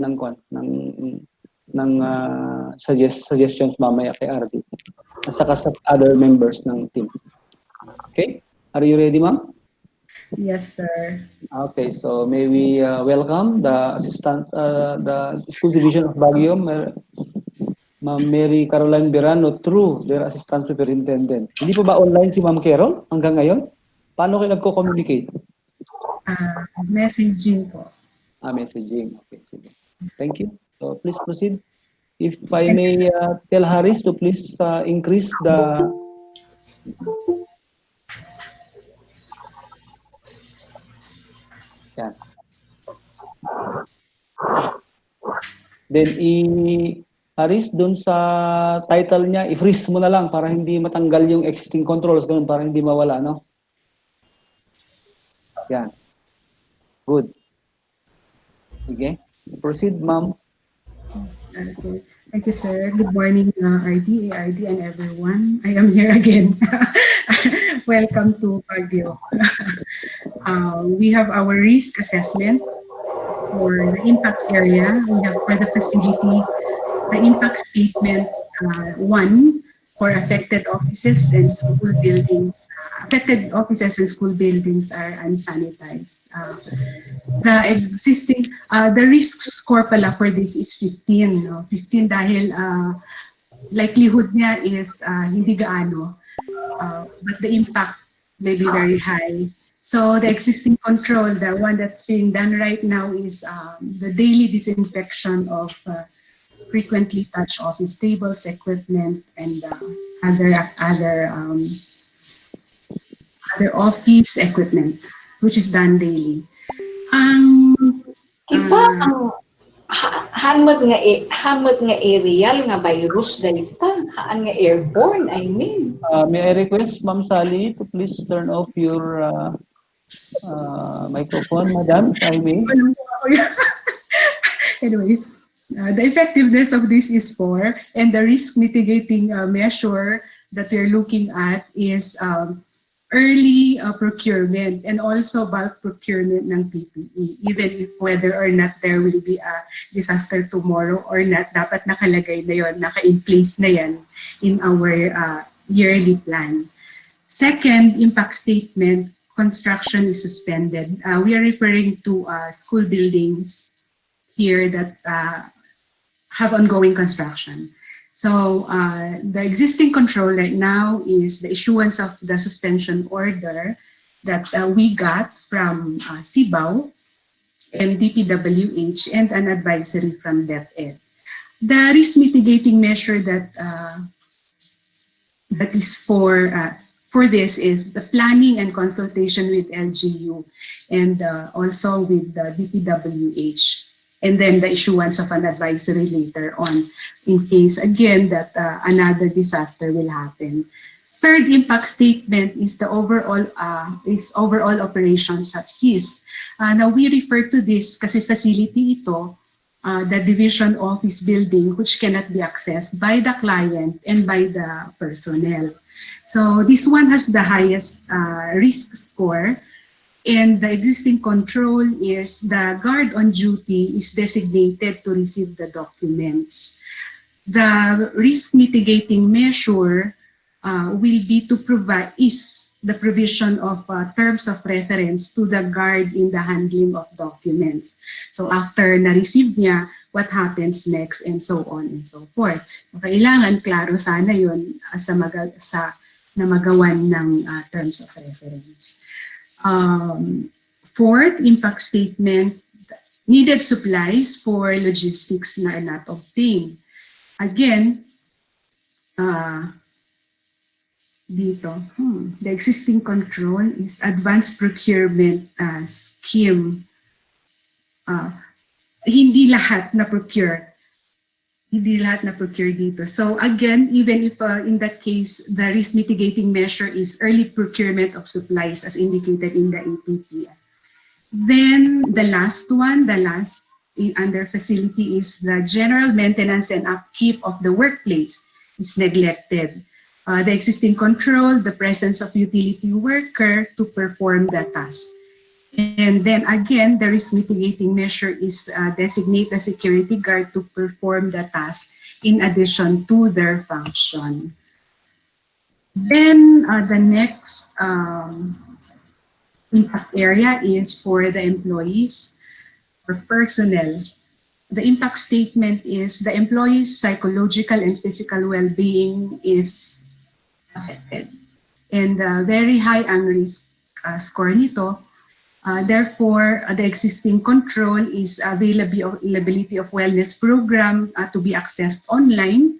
ng suggestions mamaya kay RD at saka sa other members ng team. Okay? Are you ready, ma'am? Yes, sir. Okay, so may we welcome the assistant, the school division of Baguio, Ma'am Mary Caroline Birano through their assistant superintendent. Hindi pa ba online si Ma'am Carol hanggang ngayon? Paano kayo nagko-communicate? Messaging po. Messaging. Okay, sige. Thank you. So please proceed. If I may tell Haris to please increase the yan. Then Haris, dun sa title niya, i-freeze mo na lang para hindi matanggal yung existing controls, ganun, para hindi mawala, no? Yan. Good. Sige. Proceed, ma'am. Okay. Thank you, sir. Good morning, RD, ARD, and everyone. I am here again. Welcome to Baguio. We have our risk assessment for the impact area. We have for the facility, the impact statement 1 for affected offices and school buildings. Affected offices and school buildings are unsanitized. The existing, the risk score pala for this is 15. No? 15 dahil likelihood niya is hindi gaano, but the impact may be very high. So the existing control, the one that's being done right now is the daily disinfection of frequently touched office tables, equipment, and other office equipment, which is done daily. Iba ang hamad nga aerial nga virus dayta, haan nga airborne, I mean. May I request Ma'am Sally to please turn off your microphone, madam, if I may. Anyway, the effectiveness of this is 4, and the risk mitigating measure that we're looking at is early procurement and also bulk procurement ng PPE, even if whether or not there will be a disaster tomorrow or not, dapat nakalagay na yon, naka-in place na yan in our yearly plan. Second, impact statement, construction is suspended. We are referring to school buildings here that have ongoing construction. So the existing control right now is the issuance of the suspension order that we got from CBAW and DPWH and an advisory from DepEd. The risk mitigating measure that that is for this is the planning and consultation with LGU and also with the DPWH. And then the issuance of an advisory later on in case, again, that another disaster will happen. Third impact statement is the overall operations have ceased. Now we refer to this kasi facility ito, the division office building, which cannot be accessed by the client and by the personnel. So this one has the highest risk score. And the existing control is the guard on duty is designated to receive the documents. The risk mitigating measure will be to provide the provision of terms of reference to the guard in the handling of documents. So after na-receive niya, what happens next and so on and so forth. Kailangan klaro sana yun na magawan ng terms of reference. Fourth, impact statement, needed supplies for logistics na not obtained. Again, dito, the existing control is advanced procurement scheme. Hindi lahat na procure. Hindi lahat na procure dito. So again, even if in that case, the risk mitigating measure is early procurement of supplies as indicated in the APP. Then the last one, under facility is the general maintenance and upkeep of the workplace is neglected. The existing control, the presence of utility worker to perform the task. And then again, the risk mitigating measure is designate a security guard to perform the task in addition to their function. Then the next impact area is for the employees or personnel. The impact statement is the employee's psychological and physical well-being is affected. And very high ang risk score nito. Therefore, the existing control is availability of wellness program to be accessed online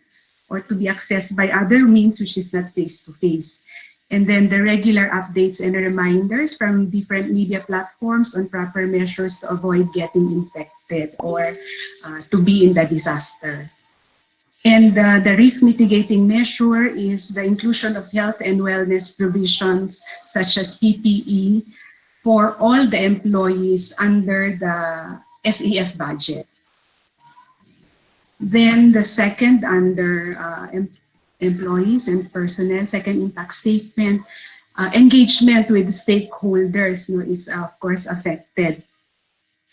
or to be accessed by other means which is not face-to-face. And then the regular updates and reminders from different media platforms on proper measures to avoid getting infected or to be in the disaster. And the risk mitigating measure is the inclusion of health and wellness provisions such as PPE for all the employees under the SEF budget. Then the second under employees and personnel, second impact statement, engagement with stakeholders is of course affected.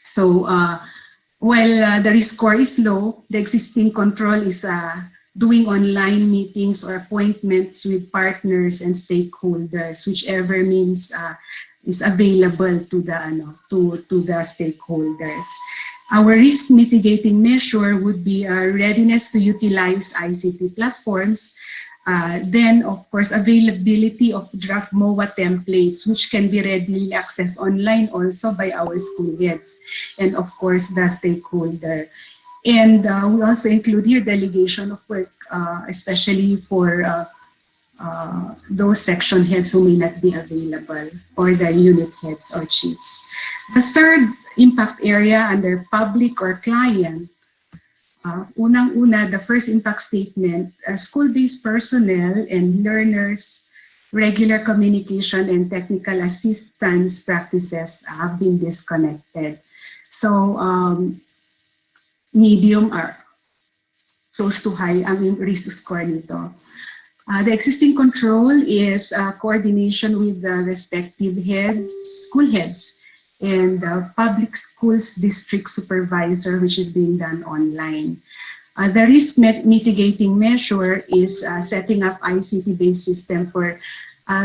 So while the risk score is low, the existing control is doing online meetings or appointments with partners and stakeholders, whichever means is available to the stakeholders. Our risk mitigating measure would be a readiness to utilize ICT platforms. Then, of course, availability of draft MOA templates, which can be readily accessed online also by our school heads and, of course, the stakeholder. And we also include here delegation of work, especially for those section heads who may not be available, or the unit heads or chiefs. The third impact area under public or client, unang-una, the first impact statement, school-based personnel and learners, regular communication and technical assistance practices have been disconnected. So medium are close to high ang risk score nito. The existing control is coordination with the respective heads, school heads, and public schools district supervisor, which is being done online. The risk mitigating measure is setting up ICT-based system for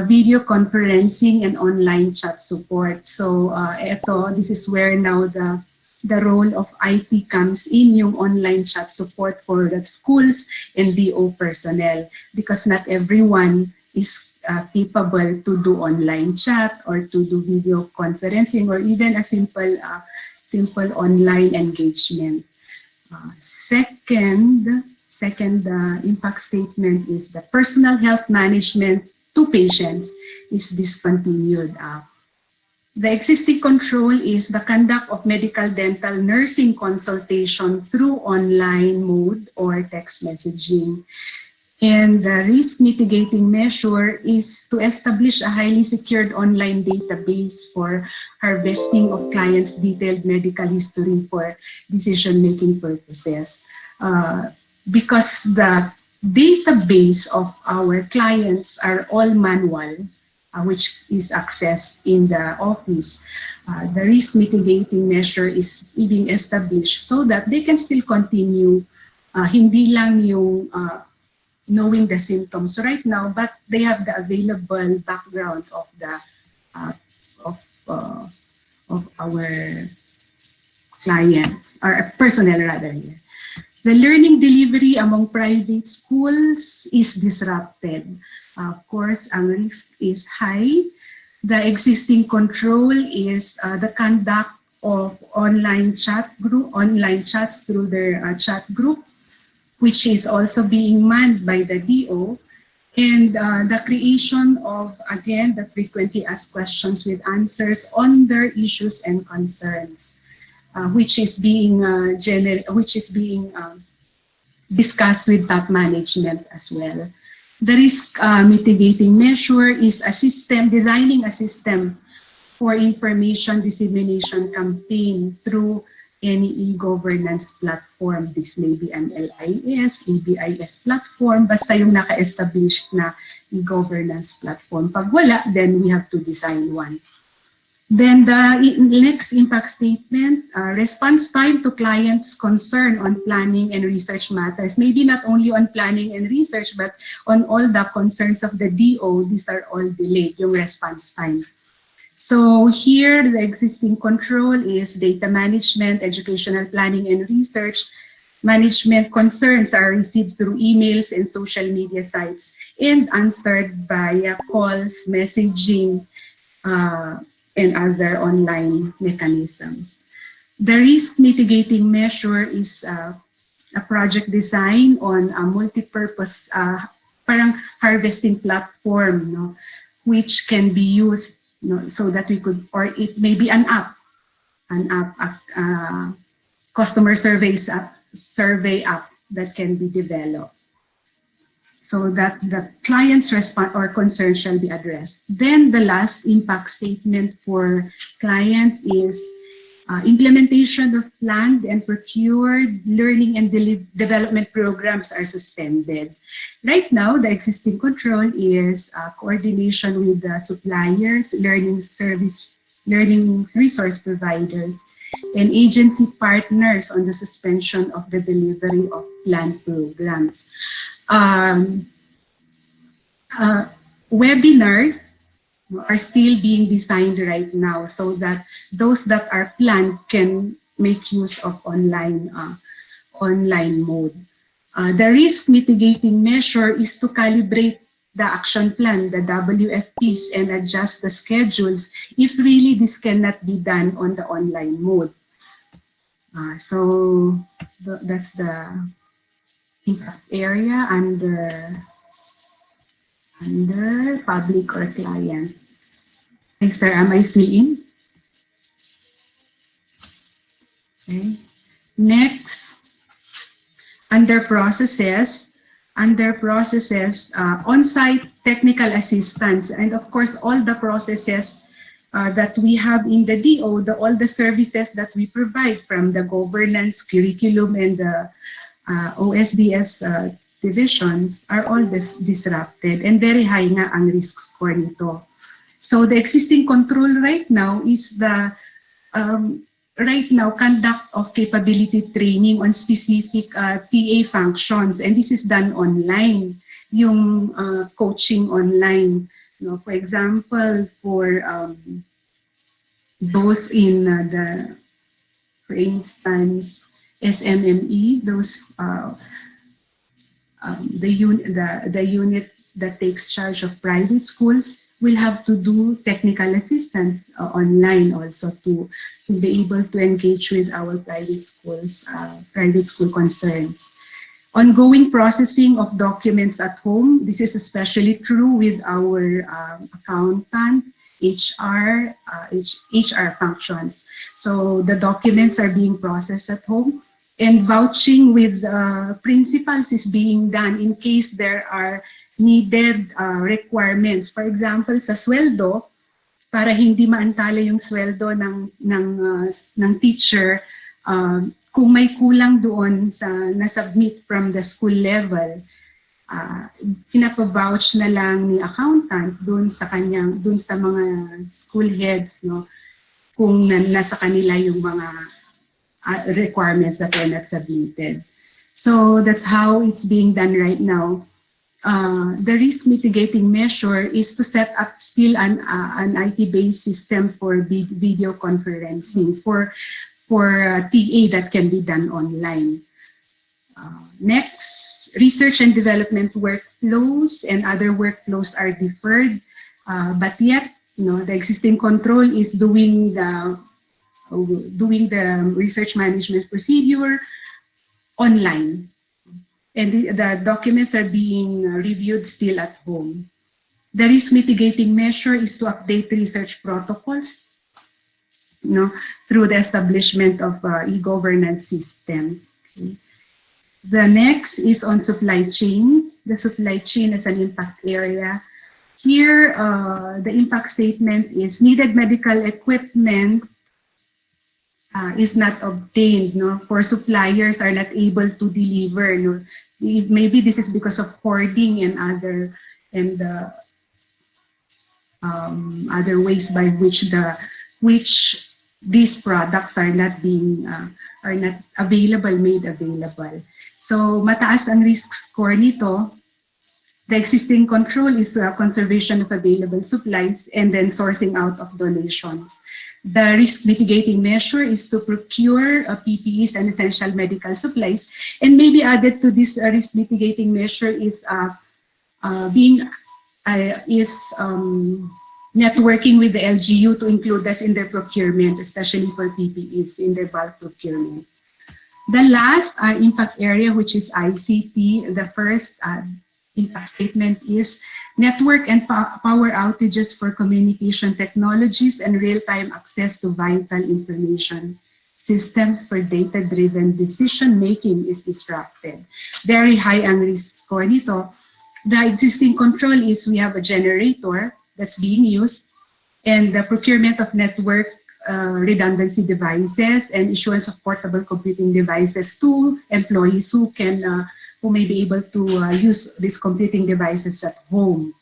video conferencing and online chat support. So this is where now the role of IT comes in, yung online chat support for the schools and DO personnel, because not everyone is capable to do online chat or to do video conferencing or even a simple online engagement. Second impact statement is the personal health management to patients is discontinued. The existing control is the conduct of medical dental nursing consultation through online mode or text messaging. And the risk mitigating measure is to establish a highly secured online database for harvesting of clients' detailed medical history for decision-making purposes. Because the database of our clients are all manual, which is accessed in the office, the risk mitigating measure is being established so that they can still continue, hindi lang yung knowing the symptoms right now, but they have the available background of the of our clients, or personnel rather here. The learning delivery among private schools is disrupted. Of course, ang risk is high. The existing control is the conduct of online chats through their chat group, which is also being manned by the DO, and the creation of, again, the frequently asked questions with answers on their issues and concerns, which is being discussed with top management as well. The risk mitigating measure is designing a system for information dissemination campaign through any e-governance platform. This may be an LIS, EBIS platform, basta yung naka-established na e-governance platform. Pag wala, then we have to design one. Then the next impact statement, response time to clients' concern on planning and research matters. Maybe not only on planning and research, but on all the concerns of the DO, these are all delayed, yung response time. So here, the existing control is data management, educational planning and research. Management concerns are received through emails and social media sites and answered via calls, messaging, and other online mechanisms. The risk mitigating measure is a project design on a multi-purpose parang harvesting platform, no, which can be used, no, so that we could, or it may be an app, customer survey app that can be developed, so that the client's response or concern shall be addressed. Then the last impact statement for client is implementation of planned and procured learning and development programs are suspended. Right now, the existing control is coordination with the suppliers, learning resource providers, and agency partners on the suspension of the delivery of planned programs. Webinars are still being designed right now so that those that are planned can make use of online mode. The risk mitigating measure is to calibrate the action plan, the WFPs, and adjust the schedules if really this cannot be done on the online mode. So that's the impact area under public or client. Thanks, sir. Am I still in? Okay. Next, under processes, on-site technical assistance, and of course, all the processes that we have in the DO, all the services that we provide from the governance, curriculum, and the OSDS divisions are all disrupted, and very high nga ang risk score nito. So the existing control right now is the conduct of capability training on specific TA functions, and this is done online, yung coaching online. No, for example, for those in for instance, SMME, those the unit that takes charge of private schools will have to do technical assistance online also to be able to engage with our private school concerns. Ongoing processing of documents at home. This is especially true with our accountant, HR functions. So the documents are being processed at home, and vouching with principals is being done in case there are needed requirements. For example, sa sweldo, para hindi maantala yung sweldo ng teacher, kung may kulang doon sa na-submit from the school level, pinapa-vouch na lang ni accountant doon sa mga school heads, no, kung nasa kanila yung mga requirements that are not submitted. So that's how it's being done right now. The risk mitigating measure is to set up still an IT-based system for video conferencing for TA that can be done online. Next, research and development workflows and other workflows are deferred, but yet, the existing control is doing the research management procedure online, and the documents are being reviewed still at home. The risk mitigating measure is to update research protocols, through the establishment of e-governance systems. Okay. The next is on supply chain. The supply chain is an impact area. Here, the impact statement is needed medical equipment is not obtained, for suppliers are not able to deliver. Maybe this is because of hoarding and other ways by which the which these products are not made available. So mataas ang risk score nito. The existing control is conservation of available supplies and then sourcing out of donations. The risk mitigating measure is to procure PPEs and essential medical supplies. And maybe added to this risk mitigating measure is networking with the LGU to include us in their procurement, especially for PPEs in their bulk procurement. The last impact area, which is ICT, the first impact statement is network and power outages for communication technologies and real-time access to vital information. Systems for data-driven decision-making is disrupted. Very high ang risk score nito. The existing control is we have a generator that's being used and the procurement of network redundancy devices and issuance of portable computing devices to employees who may be able to use these computing devices at home.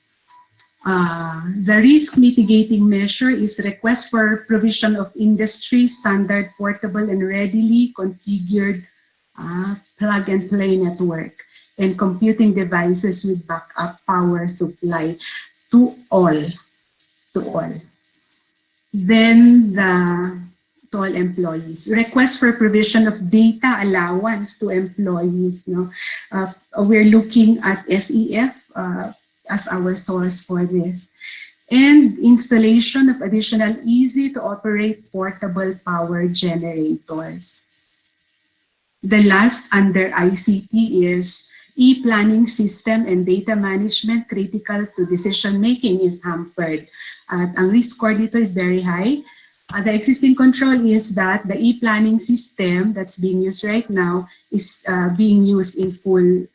The risk mitigating measure is request for provision of industry standard portable and readily configured plug and play network and computing devices with backup power supply to all. Then to all employees. Request for provision of data allowance to employees. We're looking at SEF as our source for this. And installation of additional easy to operate portable power generators. The last under ICT is e-planning system and data management critical to decision making is hampered. At ang risk score dito is very high. The existing control is that the e-planning system that's being used right now is being used and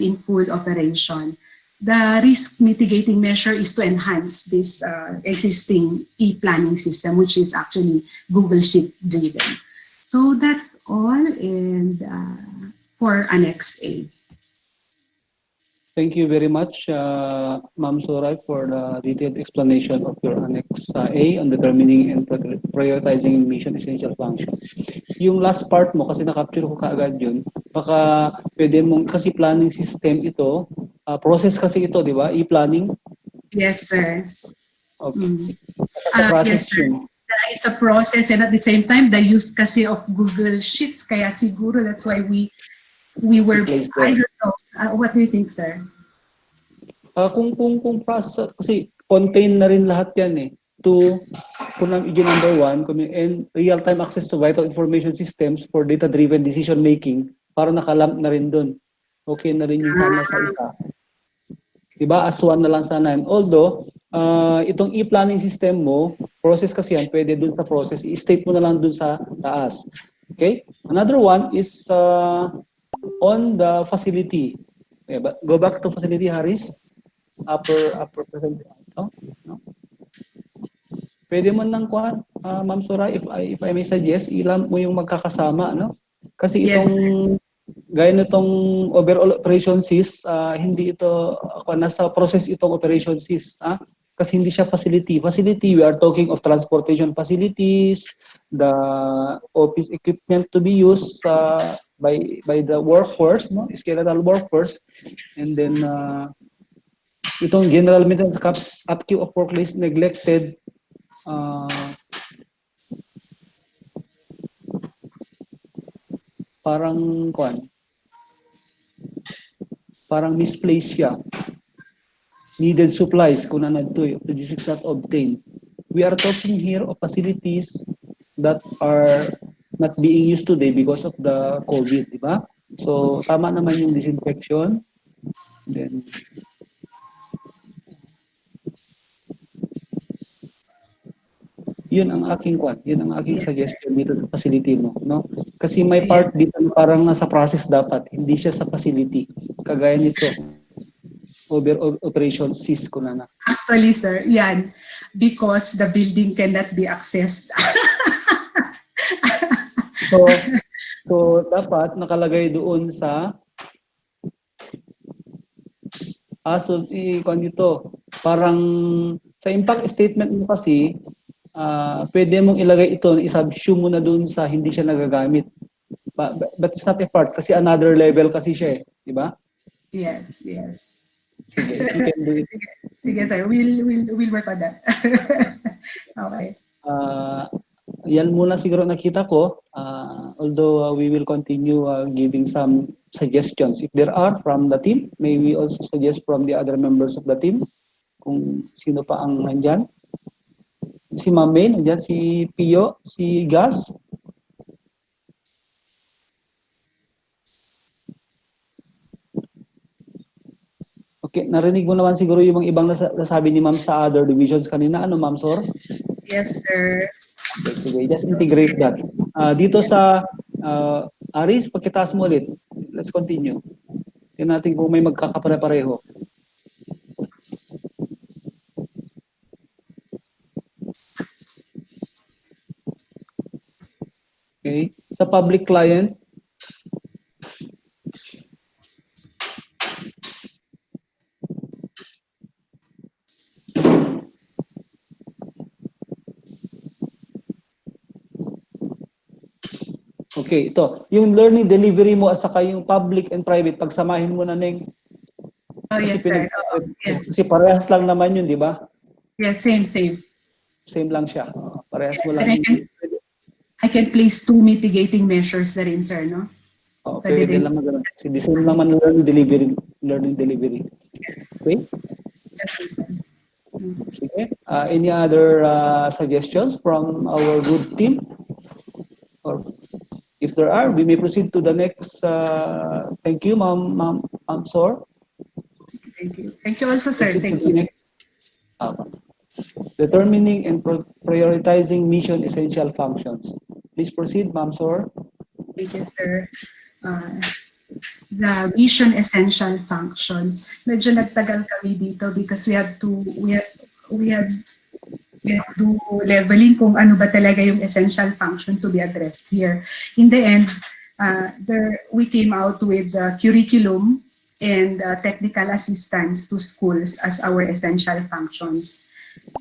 in full operation. The risk mitigating measure is to enhance this existing e-planning system, which is actually Google Sheet driven. So that's all and for Annex A. Thank you very much, Ma'am Soraya, for the detailed explanation of your Annex A on determining and prioritizing mission essential functions. Yung last part mo, kasi na-capture ko kaagad yun, baka pwede mong, kasi planning system ito, process kasi ito, di ba? E-planning? Yes, sir. Okay. Yes, sir. It's a process and at the same time, the use kasi of Google Sheets, kaya siguro that's why we were, I don't know. What do you think, sir? Kung process, kasi contain na rin lahat yan eh. Kung yung number one, and real-time access to vital information systems for data-driven decision-making, para nakalamp na rin dun. Okay na rin yung sana sa isa. Diba? As one na lang sana. Although, itong e-planning system mo, process kasi yan, pwede dun sa process, i-state mo na lang dun sa taas. Okay? Another one is on the facility. Okay, but go back to facility, Harris. Upper present. No? Pwede mo nang kuhan, Ma'am Soraya, if I may suggest, ilan mo yung magkakasama, no? Kasi itong gaya nitong overall operation sys, hindi ito nasa process itong operation sys, kasi hindi siya facility. Facility, we are talking of transportation facilities, the office equipment to be used by the workforce, no, skeletal workforce, and then itong general maintenance upkeep of workplace neglected, parang misplaced siya. Needed supplies kung nanadto logistics not obtained. We are talking here of facilities that are not being used today because of the COVID, di ba? So tama naman yung disinfection. Then yun ang aking suggestion dito sa facility mo, no? Kasi may part dito parang sa process dapat, hindi siya sa facility. Kagaya nito. Operation sys ko na. Actually, sir, yan. Because the building cannot be accessed. So dapat nakalagay doon sa kung dito, parang Sa impact statement mo kasi, pwede mong ilagay ito, i-subsume mo na dun sa hindi siya nagagamit. But it's not a part kasi another level kasi siya eh, di ba? Yes, yes. Sige, if you can do it. Sige, sige sir, we'll work on that. Okay. Yan muna siguro nakita ko. Although we will continue giving some suggestions. If there are from the team, may we also suggest from the other members of the team kung sino pa ang nandyan. Si Ma'am May, nandyan si Pio, si Gas. Okay, narinig mo naman siguro yung ibang nasabi ni Ma'am sa other divisions kanina. Ano, Ma'am Sor? Yes, sir. Okay, sige, just integrate that. Dito sa Aris, pagkitaas mo ulit. Let's continue. Tingnan natin kung may magkakapare-pareho. Okay, sa public client, okay, ito. Yung learning delivery mo at saka yung public and private, pagsamahin mo na Neng. Oh, Kasi yes, sir. Oo, yes. kasi parehas lang naman yun, di ba? Yes, same, same. Same lang siya. Parehas mo Yes, and lang. I can place 2 mitigating measures na rin, sir, no? Pwede Pwede din. lang magano. Kasi the same naman learning delivery. Learning delivery. Okay? Yes, sir. Sige. Any other suggestions from our good team? Or if there are, we may proceed to the next. Thank you, Ma'am Sor. Thank you. Thank you also, sir. Proceed to Thank the you. next. Uh, Determining and prioritizing mission essential functions. Please proceed, Ma'am Sor. Thank you, sir. Uh, the mission essential functions. Medyo nagtagal kami dito because we had do leveling kung ano ba talaga yung essential function to be addressed here. In the end, we came out with curriculum and technical assistance to schools as our essential functions.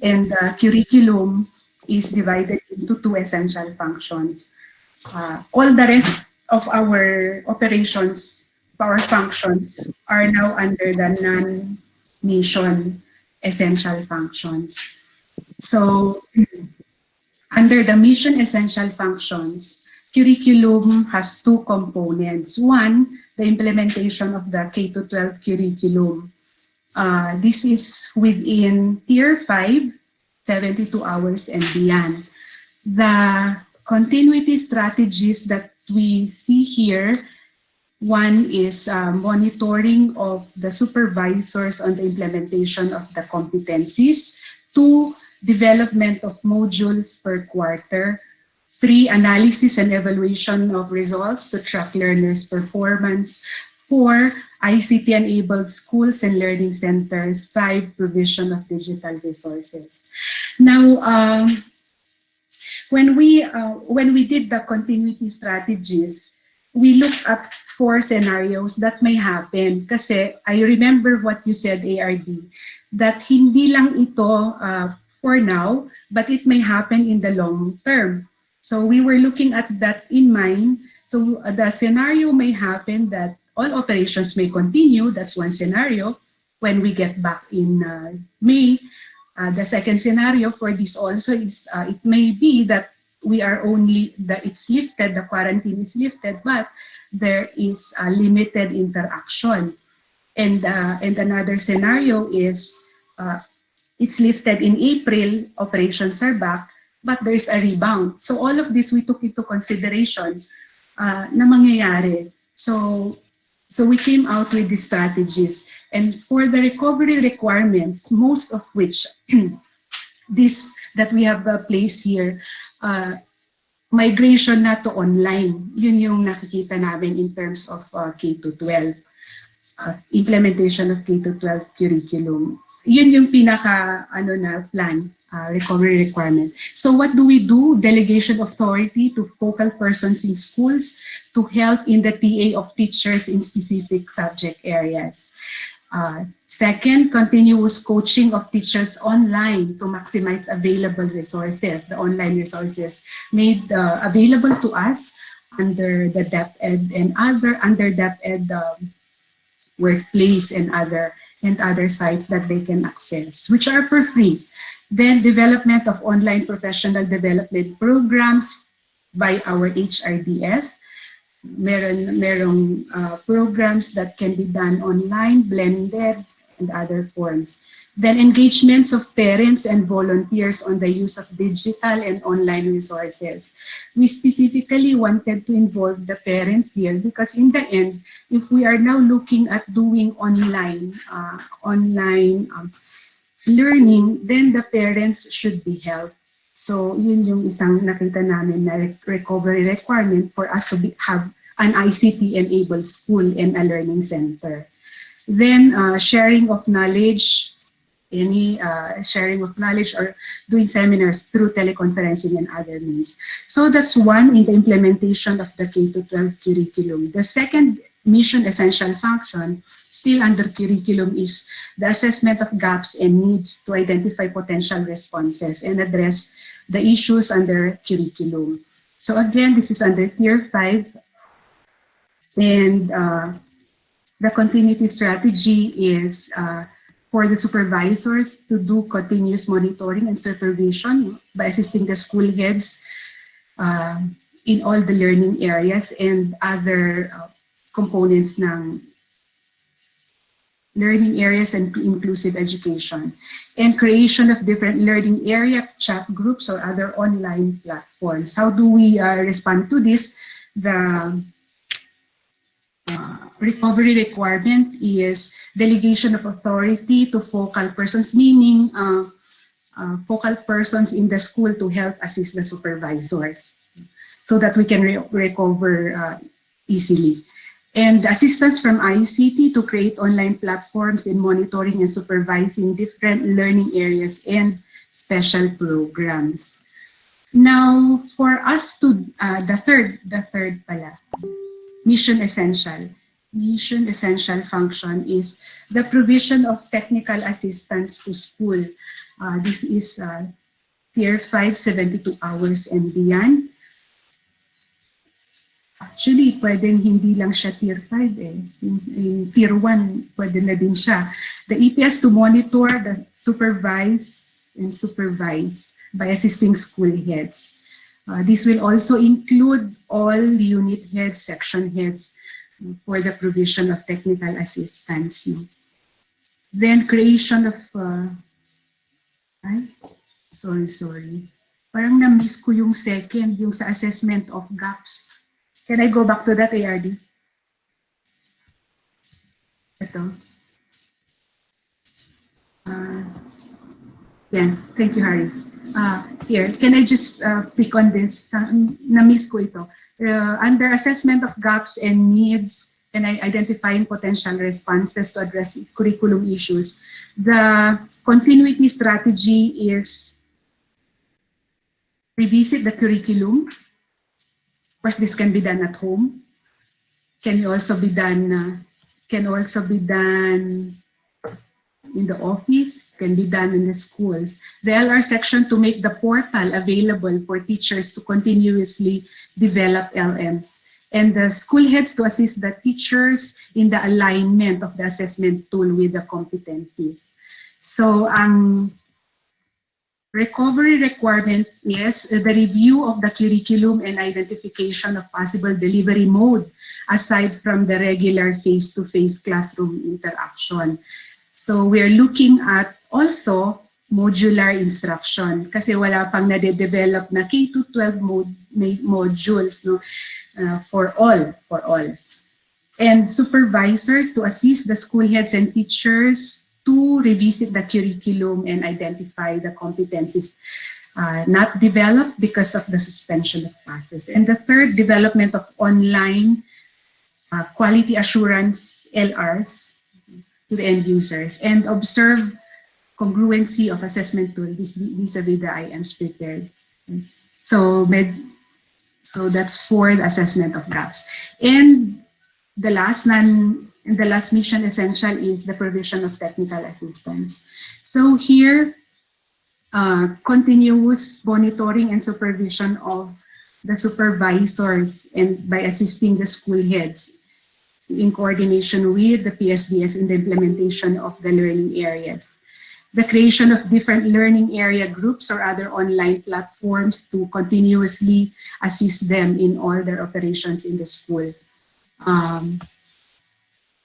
And curriculum is divided into 2 essential functions. All the rest of our operations, our functions, are now under the non-mission essential functions. So, under the mission essential functions, curriculum has 2 components. One, the implementation of the K-12 curriculum. This is within Tier 5, 72 hours and beyond. The continuity strategies that we see here, one is monitoring of the supervisors on the implementation of the competencies. 2, development of modules per quarter. 3, analysis and evaluation of results to track learners' performance. 4, ICT-enabled schools and learning centers. 5, provision of digital resources. Now, when we did the continuity strategies, we looked at 4 scenarios that may happen. Kasi I remember what you said, ARD, that hindi lang ito for now, but it may happen in the long term. So we were looking at that in mind. So the scenario may happen that all operations may continue. That's one scenario when we get back in May. The second scenario for this also is it may be that we are only, it's lifted, the quarantine is lifted, but there is a limited interaction. And another scenario is it's lifted in April, operations are back, but there's a rebound. So all of this we took into consideration na mangyayari. So we came out with these strategies. And for the recovery requirements, most of which this that we have placed here, migration na to online. Yun yung nakikita namin in terms of K-12. Implementation of K-12 curriculum. Yun yung pinaka plan, recovery requirement. So what do we do? Delegation of authority to focal persons in schools to help in the TA of teachers in specific subject areas. Second, continuous coaching of teachers online to maximize available resources, the online resources made available to us under the DepEd and under DepEd workplace and other sites that they can access, which are for free. Then development of online professional development programs by our HRDS. Merong programs that can be done online, blended, and other forms. Then engagements of parents and volunteers on the use of digital and online resources. We specifically wanted to involve the parents here because in the end, if we are now looking at doing online learning, then the parents should be helped. So yun yung isang nakita namin na recovery requirement for us to have an ICT-enabled school and a learning center. Then sharing of knowledge, sharing of knowledge or doing seminars through teleconferencing and other means. So that's one in the implementation of the K-12 curriculum. The second mission essential function still under curriculum is the assessment of gaps and needs to identify potential responses and address the issues under curriculum. So again, this is under Tier 5 and the continuity strategy is for the supervisors to do continuous monitoring and supervision by assisting the school heads in all the learning areas and other components ng learning areas and inclusive education, and creation of different learning area chat groups or other online platforms. How do we respond to this? The recovery requirement is delegation of authority to focal persons, meaning focal persons in the school to help assist the supervisors so that we can recover easily. And assistance from ICT to create online platforms in monitoring and supervising different learning areas and special programs. Now, for us to, the third pala, mission essential. Mission essential function is the provision of technical assistance to school. This is Tier 5, 72 hours and beyond. Actually, pwedeng hindi lang siya Tier 5 eh. In Tier 1, pwede na din siya. The EPS to monitor, the supervise by assisting school heads. This will also include all unit heads, section heads for the provision of technical assistance. No? Then creation of, sorry. Parang na-miss ko yung second, yung sa assessment of gaps. Can I go back to that, ARD? Ito. Yeah, thank you, Haris. Here, can I just pick on this? Na-miss ko ito. Under assessment of gaps and needs and identifying potential responses to address curriculum issues, the continuity strategy is revisit the curriculum. Of course, this can be done at home. Can also be done in the office, can be done in the schools. The LR section to make the portal available for teachers to continuously develop LMs. And the school heads to assist the teachers in the alignment of the assessment tool with the competencies. So ang recovery requirement is the review of the curriculum and identification of possible delivery mode aside from the regular face-to-face classroom interaction. So we're looking at also modular instruction kasi wala pang nade-develop na K-12 modules no, for all. And supervisors to assist the school heads and teachers to revisit the curriculum and identify the competencies not developed because of the suspension of classes. And the third, development of online quality assurance LRs to the end users and observe congruency of assessment tool vis-a-vis the IMs prepared. So that's for the assessment of gaps. And the last And the last mission essential is the provision of technical assistance. So here, continuous monitoring and supervision of the supervisors and by assisting the school heads in coordination with the PSDS in the implementation of the learning areas. The creation of different learning area groups or other online platforms to continuously assist them in all their operations in the school.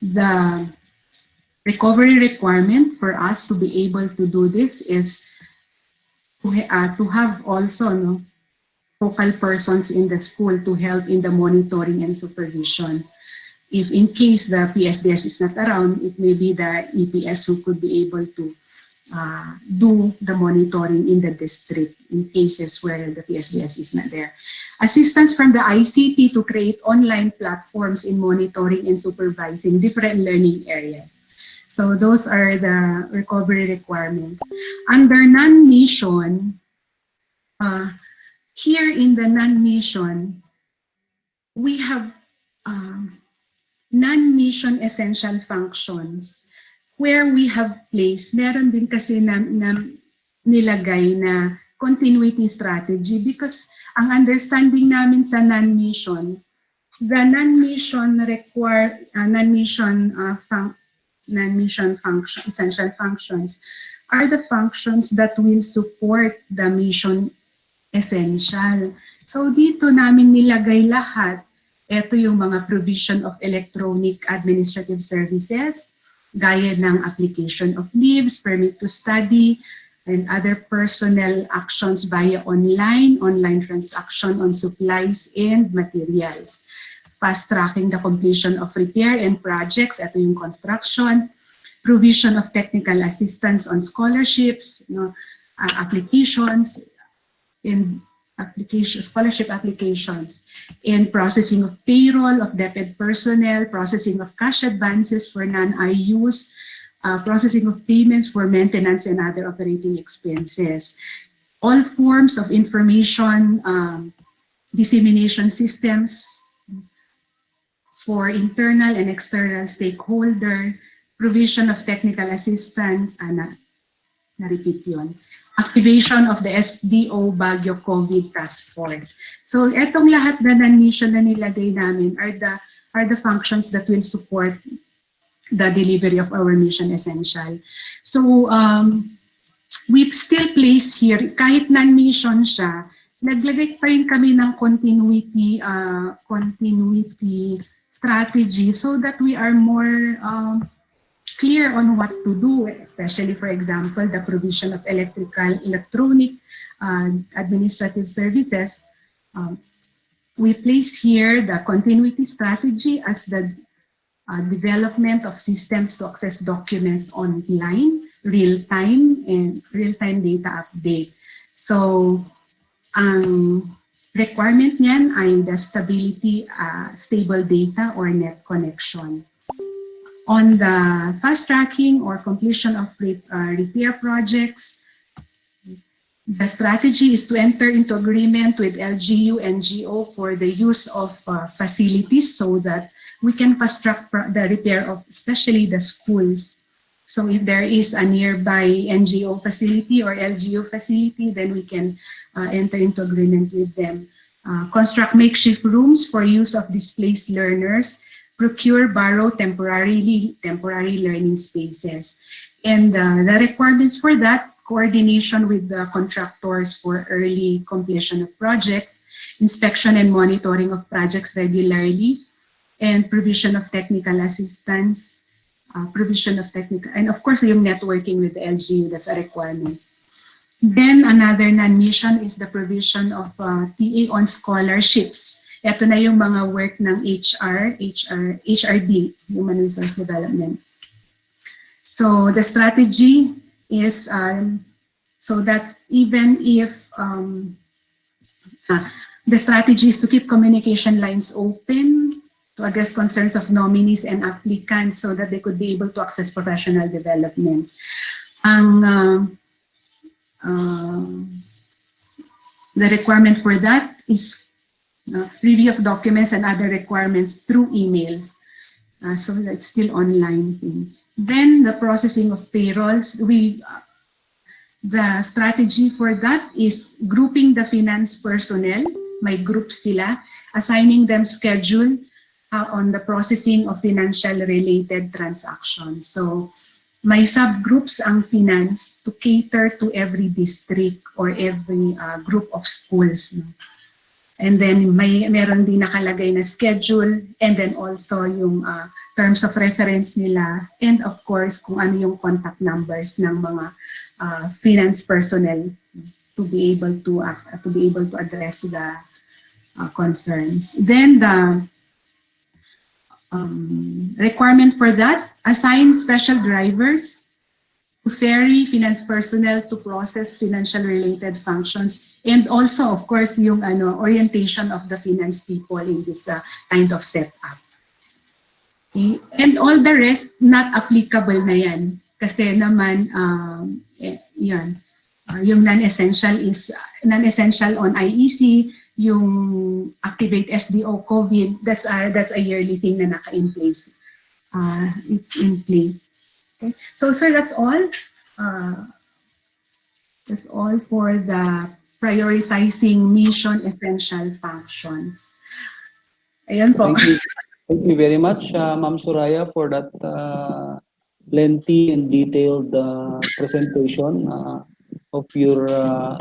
The recovery requirement for us to be able to do this is to have also focal persons in the school to help in the monitoring and supervision. If in case the PSDS is not around, it may be the EPS who could be able to do the monitoring in the district in cases where the PSDS is not there. Assistance from the ICT to create online platforms in monitoring and supervising different learning areas. So those are the recovery requirements. Under non-mission, here in the non-mission, we have non-mission essential functions where we have placed, meron din kasi na nilagay na continuity strategy because ang understanding namin sa non-mission, the non-mission function, essential functions are the functions that will support the mission essential. So dito namin nilagay lahat. Ito yung mga provision of electronic administrative services, gaya ng application of leaves, permit to study, and other personnel actions via online transaction on supplies and materials. Fast-tracking the completion of repair and projects, ito yung construction, provision of technical assistance on scholarships, applications, and scholarship applications, in processing of payroll of debted personnel, processing of cash advances for non-IUs, processing of payments for maintenance and other operating expenses. All forms of information dissemination systems for internal and external stakeholder, provision of technical assistance, na-repeat yun. Activation of the SDO Baguio COVID Task Force. So etong lahat na non-mission na nilagay namin are the functions that will support the delivery of our mission essential. So we still place here, kahit non-mission siya, naglagay pa rin kami ng continuity strategy so that we are more clear on what to do, especially, for example, the provision of electronic administrative services. We place here the continuity strategy as the development of systems to access documents online, real-time, and real-time data update. So, ang requirement niyan ay the stable data or net connection. On the fast tracking or completion of repair projects, the strategy is to enter into agreement with LGU, NGO for the use of facilities so that we can fast track the repair of especially the schools. So if there is a nearby NGO facility or LGU facility, then we can enter into agreement with them. Construct makeshift rooms for use of displaced learners, borrow temporary learning spaces. And the requirements for that, coordination with the contractors for early completion of projects, inspection and monitoring of projects regularly, and provision of technical assistance, and of course yung networking with the LGU, that's a requirement. Then another non-mission is the provision of TA on scholarships. Ito na yung mga work ng HRD, Human Resource Development. So the strategy is so that even if the strategy is to keep communication lines open to address concerns of nominees and applicants so that they could be able to access professional development. The requirement for that is review of documents and other requirements through emails. So that's still online thing. Then the processing of payrolls, the strategy for that is grouping the finance personnel, may groups sila, assigning them schedule on the processing of financial related transactions. So may subgroups ang finance to cater to every district or every group of schools. No? And then meron din nakalagay na schedule, and then also yung terms of reference nila, and of course kung ano yung contact numbers ng mga finance personnel to be able to address the concerns. Then the requirement for that, assign special drivers to ferry finance personnel to process financial related functions, and also of course yung orientation of the finance people in this kind of setup. Okay? And all the rest not applicable na yan kasi naman yan. Yung non-essential is non-essential on IEC, yung activate SDO COVID, that's a yearly thing na naka-in place. It's in place. Okay. So sir, that's all. That's all for the prioritizing mission essential functions. Ayan po. Thank you very much, Ma'am Soraya, for that lengthy and detailed presentation of your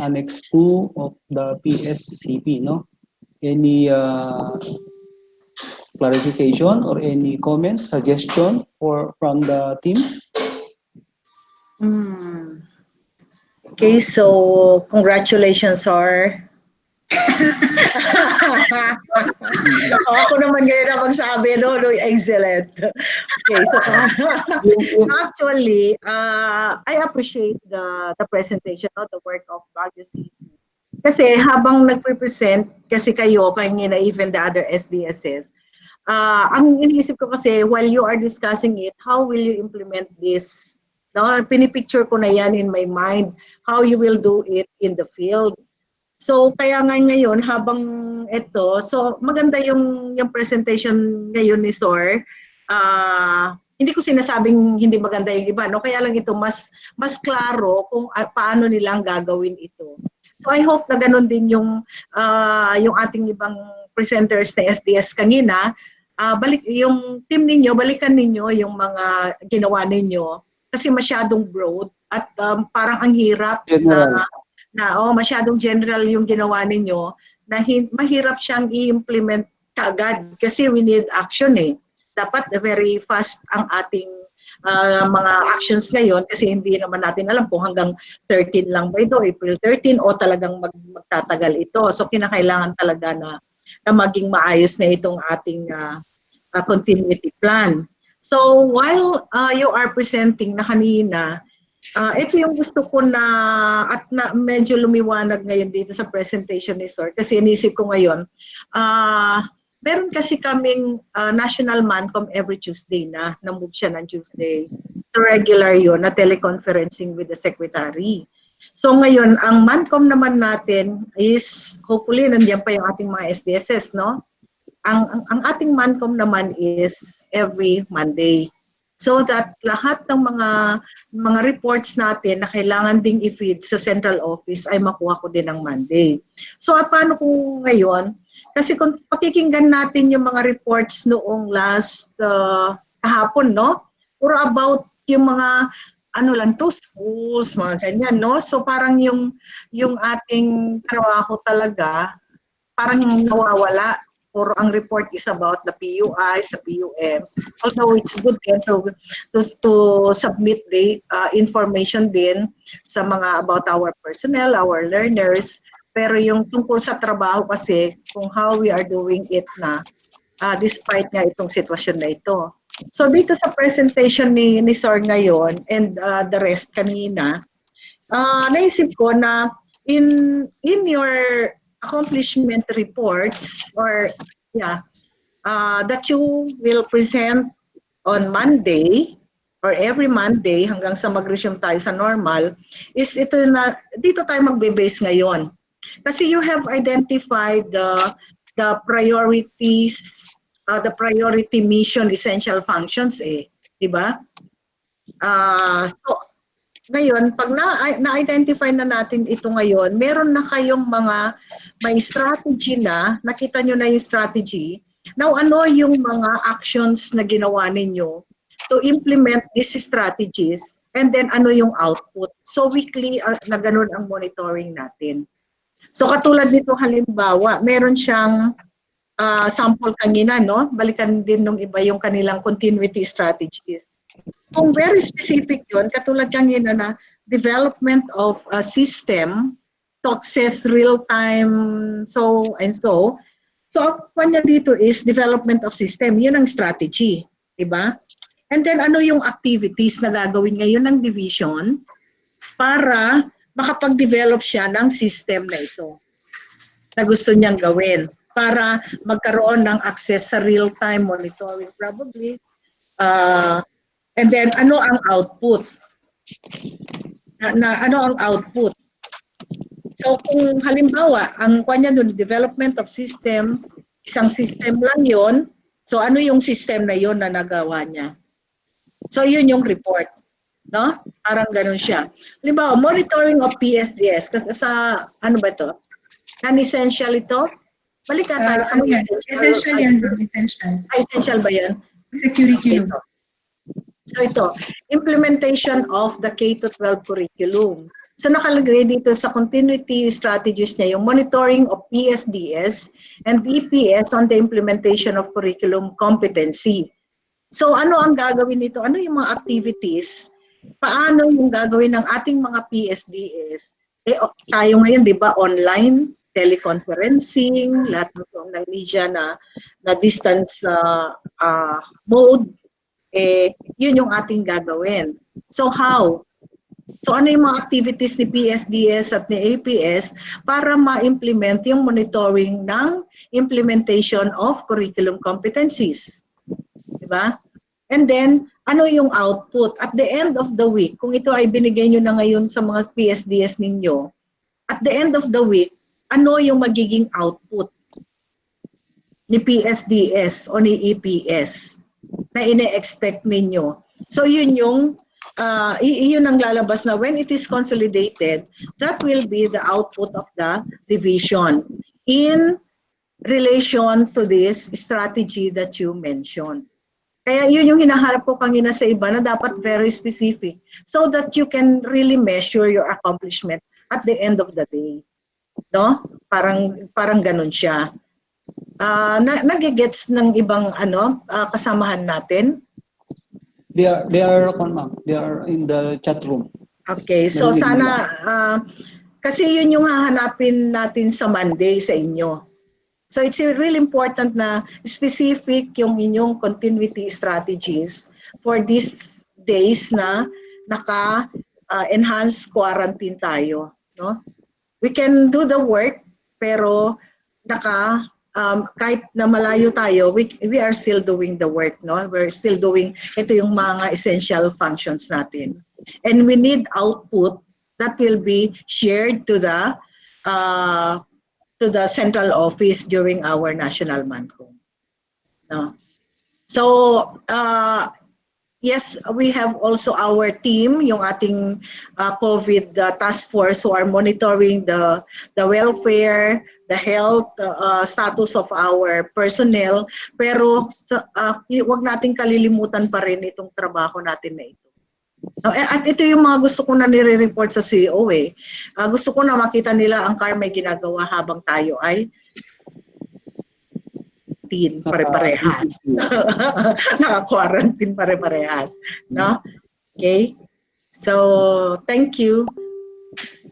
Annex 2 of the PSCP. No? Any clarification or any comment, suggestion from the team? Okay, so congratulations, sir. Ako naman ngayon na magsabi, no, excellent. Okay, so actually, I appreciate the presentation, no, the work of Baguio City. Kasi habang nagpe-present, kasi kayo, kanina, even the other SDSs, ang iniisip ko kasi, while you are discussing it, how will you implement this? No, pinipicture ko na yan in my mind, how you will do it in the field. So kaya ngayon habang ito, so maganda yung presentation ngayon ni Sor. Hindi ko sinasabing hindi maganda yung iba, no? Kaya lang ito mas klaro kung paano nilang gagawin ito. So I hope na ganun din yung ating ibang presenters na SDS kanina. Yung team ninyo, balikan ninyo yung mga ginawa ninyo kasi masyadong broad at parang ang hirap masyadong general yung ginawa ninyo na mahirap siyang i-implement kaagad kasi we need action eh. Dapat very fast ang ating mga actions ngayon kasi hindi naman natin alam kung hanggang 13 lang ba ito, April 13 o talagang magtatagal ito. So kinakailangan talaga na maging maayos na itong ating continuity plan. So while you are presenting na kanina, ito yung gusto ko na at na medyo lumiwanag ngayon dito sa presentation ni Sir kasi inisip ko ngayon, meron kasi kaming National Mancom every Tuesday na-move siya ng Tuesday. So regular yun na teleconferencing with the Secretary. So ngayon, ang Mancom naman natin is, hopefully nandiyan pa yung ating mga SDSS, no? Ang ating Mancom naman is every Monday. So that lahat ng mga reports natin na kailangan ding i-feed sa central office ay makuha ko din ng Monday. So paano kung ngayon? Kasi kung pakikinggan natin yung mga reports noong last kahapon, no? Puro about yung mga two schools, mga ganyan, no? So parang yung ating trabaho talaga parang nawawala. Or ang report is about the PUIs, the PUMs. Although it's good to submit the information din sa mga about our personnel, our learners. Pero yung tungkol sa trabaho kasi kung how we are doing it na despite nga itong sitwasyon na ito. So dito sa presentation ni Sor ngayon and the rest kanina, naisip ko na in your accomplishment reports or that you will present on Monday or every Monday hanggang sa mag-resume tayo sa normal is ito na dito tayo magbe-base ngayon. Kasi you have identified the priorities the priority mission essential functions eh, 'di ba? So ngayon, pag na-identify na natin ito ngayon, meron na kayong mga may strategy na, nakita nyo na yung strategy. Now, ano yung mga actions na ginawa ninyo to implement these strategies and then ano yung output? So weekly na ganun ang monitoring natin. So katulad nito halimbawa, meron siyang sample kanina, no? Balikan din nung iba yung kanilang continuity strategies. Kung very specific yun, katulad kanina na development of a system to access real-time so and so. So, kanya dito is development of system. Yun ang strategy. Diba? And then, ano yung activities na gagawin ngayon ng division para makapag-develop siya ng system na ito na gusto niyang gawin para magkaroon ng access sa real-time monitoring probably. And then, ano ang output? Ano ang output? So, kung halimbawa, ang kanya doon, development of system, isang system lang yon. So, ano yung system na yon na nagawa niya? So, yun yung report. No? Parang ganun siya. Halimbawa, monitoring of PSDS. Kasi sa, ano ba ito? Non-essential ito? Balik ka tayo sa Yan. Essential yan, ma'am. Essential. Essential ba yan? Sa curriculum. So ito, implementation of the K-12 curriculum. So nakalagay dito sa continuity strategies niya yung monitoring of PSDS and EPS on the implementation of curriculum competency. So ano ang gagawin nito? Ano yung mga activities? Paano yung gagawin ng ating mga PSDS? Tayo ngayon, di ba, online, teleconferencing, lahat ng media na distance mode, yun yung ating gagawin. So how? So ano yung mga activities ni PSDS at ni APS para ma-implement yung monitoring ng implementation of curriculum competencies? Diba? And then, ano yung output? At the end of the week, kung ito ay binigay nyo na ngayon sa mga PSDS ninyo, at the end of the week, ano yung magiging output ni PSDS o ni EPS na ine-expect ninyo? So yun yung yun ang lalabas na when it is consolidated, that will be the output of the division in relation to this strategy that you mentioned. Kaya yun yung hinaharap ko kanina sa iba na dapat very specific so that you can really measure your accomplishment at the end of the day. No? Parang ganun siya. Nagigets ng ibang kasamahan natin? They are in the chat room. Okay, so sana kasi yun yung hahanapin natin sa Monday sa inyo. So it's really important na specific yung inyong continuity strategies for these days na naka-enhanced quarantine tayo, no? We can do the work pero kahit na malayo tayo, we are still doing the work, no? We're still doing ito yung mga essential functions natin. And we need output that will be shared to the central office during our national MANCOM. No? So, yes, we have also our team, yung ating COVID task force who are monitoring the welfare, the health status of our personnel. Pero wag nating kalilimutan pa rin itong trabaho natin na ito. At ito yung mga gusto ko na nire-report sa CEO eh. Gusto ko na makita nila ang may ginagawa habang tayo ay pare-parehas. Naka-quarantine pare-parehas. No? Okay? So, thank you.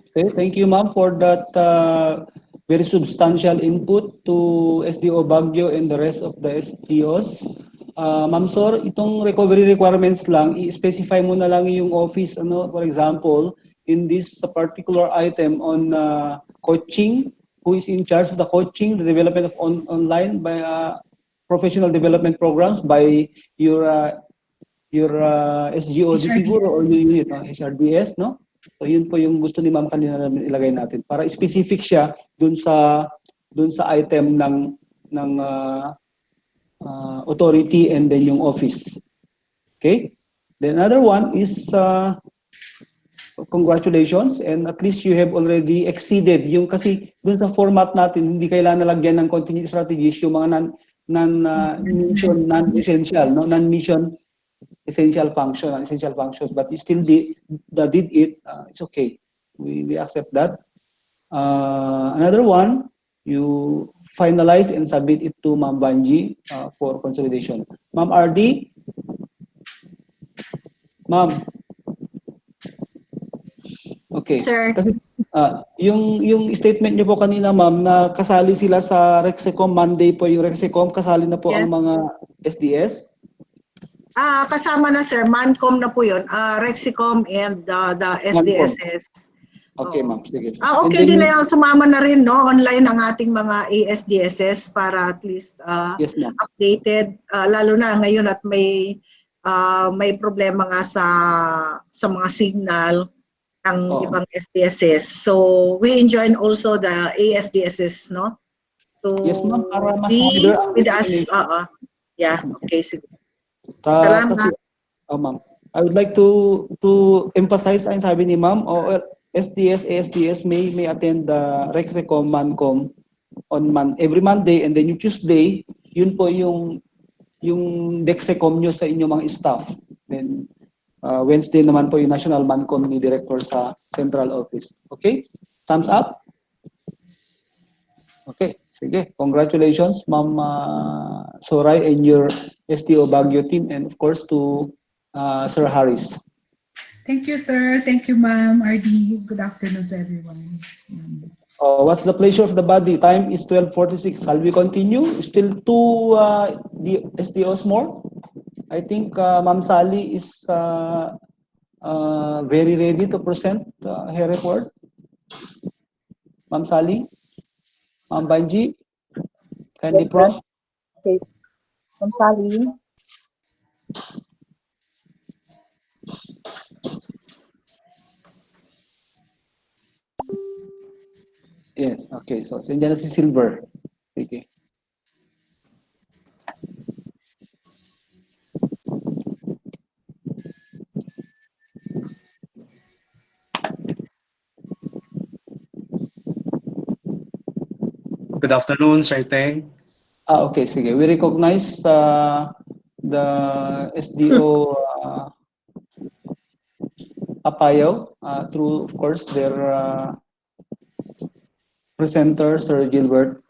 Okay, thank you ma'am for that very substantial input to SDO Baguio and the rest of the SDOs. Ma'am Sor, itong recovery requirements lang, i-specify mo na lang yung office, for example, in this particular item on coaching, who is in charge of the coaching, the development of online by professional development programs by your SGOD siguro or yung unit, HRDS, no? So yun po yung gusto ni ma'am kanina namin ilagay natin para specific siya dun sa item ng authority and then yung office. Okay? Then another one is congratulations, and at least you have already exceeded yung, kasi dun sa format natin hindi kailangan nalagyan ng continuity strategies yung mga mission non-essential, no, non-mission essential function, non-essential functions, but you still did it. It's okay, we accept that. Another one, you finalize and submit it to Ma'am Banji for consolidation. Ma'am RD, Ma'am. Okay. Sir. Kasi yung statement niyo po kanina, ma'am, na kasali sila sa Rexecom, Monday po yung Rexecom, kasali na po ang Yes. mga SDS? Kasama na sir, Mancom na po yun. Rexicom and the Mancom. SDSS. Okay, Oo. ma'am. Sige. And Okay din then, na yan. Sumama na rin no, online ang ating mga ASDSS para at least yes, ma'am. updated. Lalo na ngayon at may problema nga sa mga signal ng Oo. ibang SDSS. So we join also the ASDSS no to Yes, ma'am. Para mas be wider ang with us. dissemination. Yeah, okay. Sige. Kasi, Salamat. ma'am, I would like to emphasize ang sabi ni ma'am, SDS, ASDS may attend the Rexecom, Mancom on every Monday, and then yung Tuesday, yun po yung Dexecom nyo sa inyong mga staff. Then Wednesday naman po yung National Mancom ni Director sa Central Office. Okay? Thumbs up? Okay, sige. Congratulations, Ma'am Soray and your STO Baguio team, and of course to Sir Harris. Thank you, sir. Thank you, ma'am. RD. Good afternoon to everyone. What's the pleasure of the body? Time is 12:46. Shall we continue? Still two STOs more? I think Ma'am Sally is very ready to present her report. Ma'am Sally? Ma'am Banji? Kindly Yes, sir. prompt. Okay. From Sally. Yes, okay. So, nandiyan na si Silver. Sige. Good afternoon, Sir Teng. Okay, sige. We recognize the SDO Apayaw through, of course, their presenter, Sir Gilbert